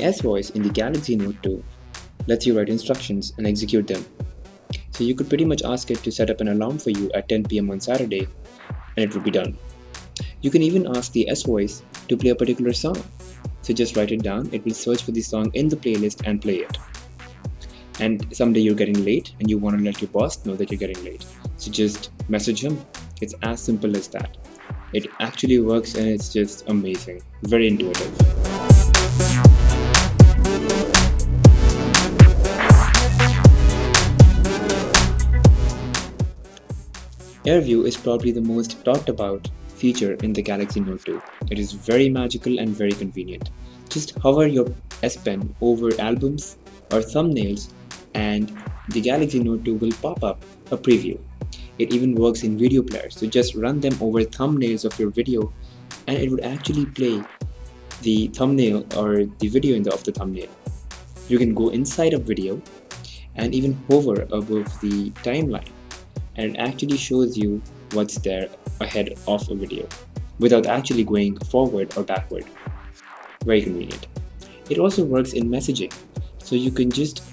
S voice in the Galaxy Note 2 lets you write instructions and execute them. So you could pretty much ask it to set up an alarm for you at 10 p.m. on Saturday, and it would be done. You can even ask the S voice to play a particular song. So just write it down, it will search for the song in the playlist and play it. And someday you're getting late and you want to let your boss know that you're getting late. So just message him. It's as simple as that. It actually works and it's just amazing. Very intuitive. Airview is probably the most talked about feature in the Galaxy Note 2. It is very magical and very convenient. Just hover your S Pen over albums or thumbnails and the Galaxy Note 2 will pop up a preview. It even works in video players, so just run them over thumbnails of your video and it would actually play the thumbnail or the video of the thumbnail. You can go inside a video and even hover above the timeline, and it actually shows you what's there ahead of a video without actually going forward or backward. Very convenient. It also works in messaging, so you can just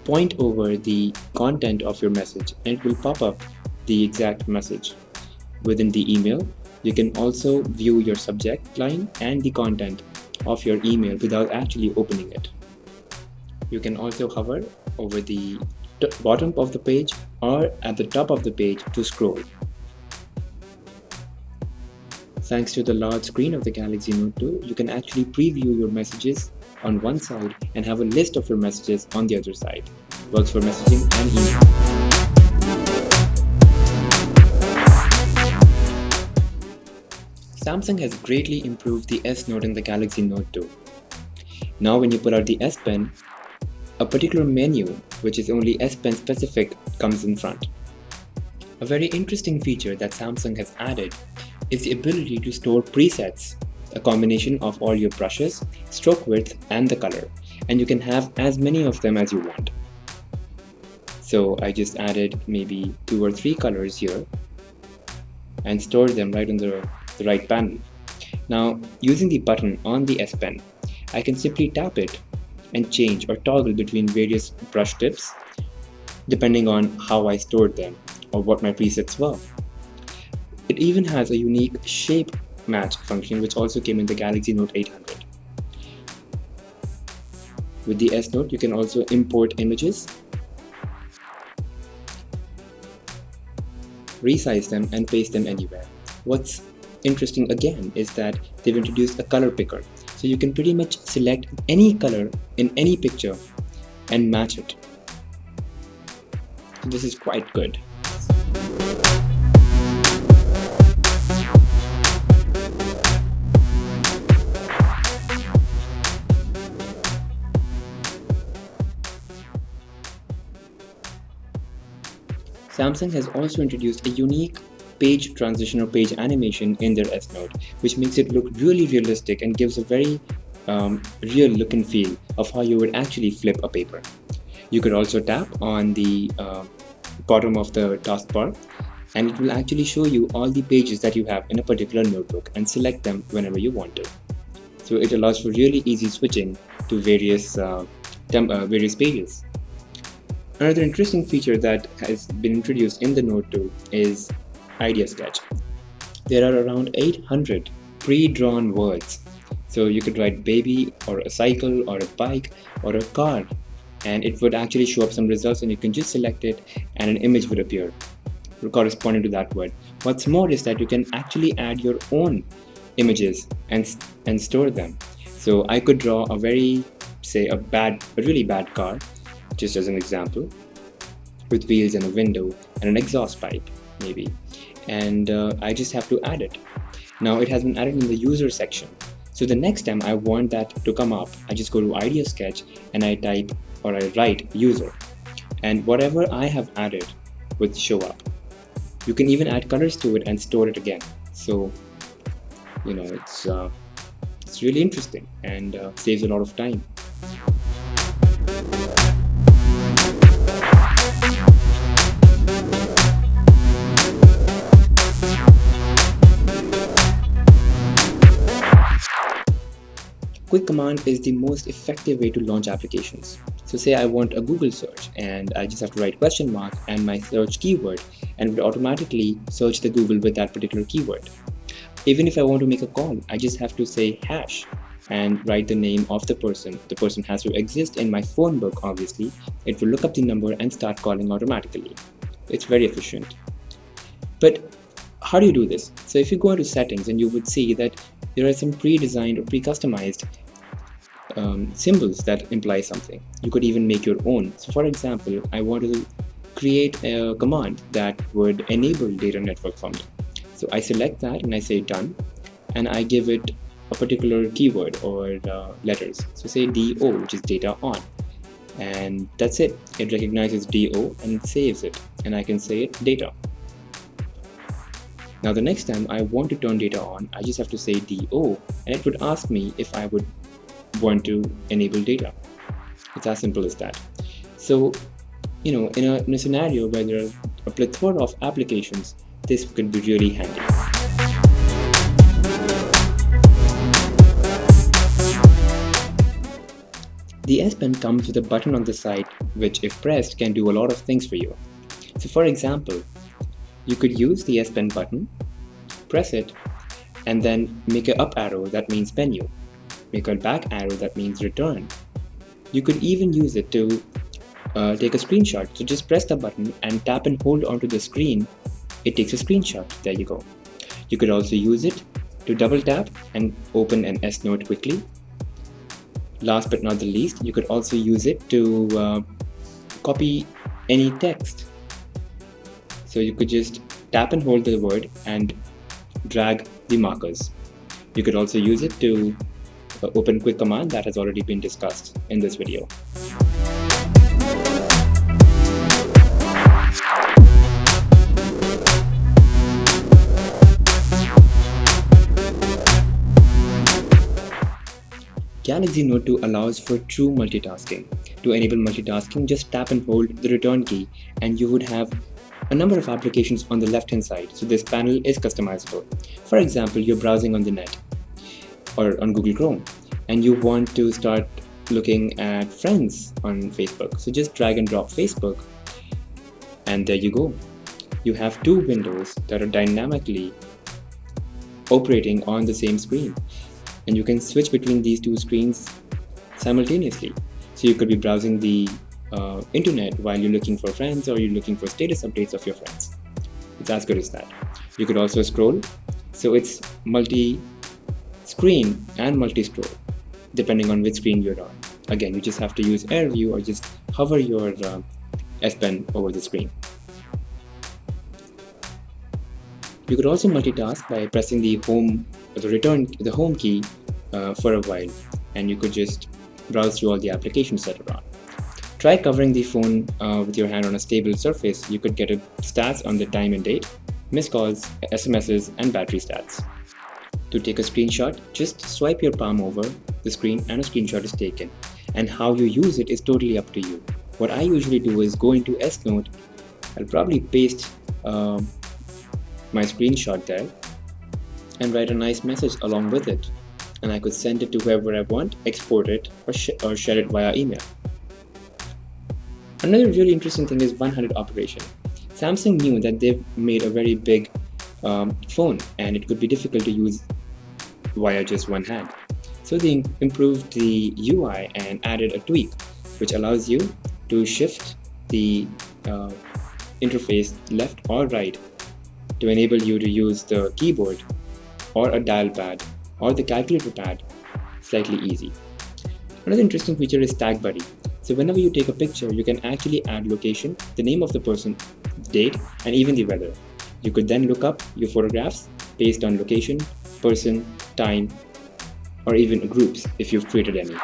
point over the content of your message and it will pop up the exact message. Within the email, you can also view your subject line and the content of your email without actually opening it. You can also hover over the bottom of the page or at the top of the page to scroll. Thanks to the large screen of the Galaxy Note 2, you can actually preview your messages on one side and have a list of your messages on the other side. Works for messaging and email. Samsung has greatly improved the S Note in the Galaxy Note 2. Now when you pull out the S Pen, a particular menu, which is only S Pen specific, comes in front. A very interesting feature that Samsung has added is the ability to store presets, a combination of all your brushes, stroke width, and the color, and you can have as many of them as you want. So I just added maybe 2 or 3 colors here and stored them right on the right panel. Now, using the button on the S Pen, I can simply tap it and change or toggle between various brush tips depending on how I stored them or what my presets were. It even has a unique shape match function which also came in the Galaxy Note 800. With the S Note, you can also import images, resize them and paste them anywhere. What's interesting again is that they've introduced a color picker, so you can pretty much select any color in any picture and match it. So this is quite good. Samsung has also introduced a unique page transition or page animation in their S Note, which makes it look really realistic and gives a very real look and feel of how you would actually flip a paper. You could also tap on the bottom of the taskbar and it will actually show you all the pages that you have in a particular notebook and select them whenever you want to. So it allows for really easy switching to various pages. Another interesting feature that has been introduced in the Note 2 is Idea Sketch. There are around 800 pre-drawn words. So you could write baby or a cycle or a bike or a car and it would actually show up some results and you can just select it and an image would appear corresponding to that word. What's more is that you can actually add your own images and store them. So I could draw a really bad car, just as an example, with wheels and a window and an exhaust pipe maybe, and I just have to add it. Now it has been added in the user section, so the next time I want that to come up, I just go to Idea Sketch and I type or I write user, and whatever I have added would show up. You can even add colors to it and store it again. So it's really interesting and saves a lot of time. quick command is the most effective way to launch applications. So say I want a Google search and I just have to write question mark and my search keyword, and it would automatically search the Google with that particular keyword. Even if I want to make a call, I just have to say hash and write the name of the person. The person has to exist in my phone book, obviously. It will look up the number and start calling automatically. It's very efficient. But how do you do this? So if you go into settings, and you would see that there are some pre-designed or pre-customized symbols that imply something. You could even make your own. So for example, I want to create a command that would enable data network for me. So I select that and I say done, and I give it a particular keyword or letters. So say DO, which is data on, and that's it. It recognizes DO and saves it, and I can say it data. Now the next time I want to turn data on, I just have to say DO, and it would ask me if I would want to enable data. It's as simple as that. So, in a scenario where there are a plethora of applications, this could be really handy. The S Pen comes with a button on the side which, if pressed, can do a lot of things for you. So for example, you could use the S Pen button, press it, and then make an up arrow, that means menu. Make a back arrow, that means return. You could even use it to take a screenshot. So just press the button and tap and hold onto the screen. It takes a screenshot. There you go. You could also use it to double tap and open an S Note quickly. Last but not the least, you could also use it to copy any text. So you could just tap and hold the word and drag the markers. You could also use it to open quick command that has already been discussed in this video. Galaxy Note 2 allows for true multitasking. To enable multitasking, just tap and hold the return key and you would have a number of applications on the left hand side. So this panel is customizable. For example, you're browsing on the net or on Google Chrome and you want to start looking at friends on Facebook. So just drag and drop Facebook and there you go. You have two windows that are dynamically operating on the same screen. And you can switch between these two screens simultaneously. So you could be browsing the internet while you're looking for friends, or you're looking for status updates of your friends. It's as good as that. You could also scroll. So it's multi-screen and multi-scroll, depending on which screen you're on. Again, you just have to use Airview or just hover your S Pen over the screen. You could also multitask by pressing the home key for a while, and you could just browse through all the applications that are on. Try covering the phone with your hand on a stable surface. You could get stats on the time and date, missed calls, SMSs, and battery stats. To take a screenshot, just swipe your palm over the screen and a screenshot is taken. And how you use it is totally up to you. What I usually do is go into S Note. I'll probably paste my screenshot there and write a nice message along with it, and I could send it to whoever I want, export it, or share it via email. Another really interesting thing is one-handed operation. Samsung knew that they've made a very big phone and it could be difficult to use via just one hand. So they improved the UI and added a tweak which allows you to shift the interface left or right to enable you to use the keyboard or a dial pad or the calculator pad slightly easy. Another interesting feature is Tag Buddy. So whenever you take a picture, you can actually add location, the name of the person, date, and even the weather. You could then look up your photographs based on location, person, time, or even groups if you've created any.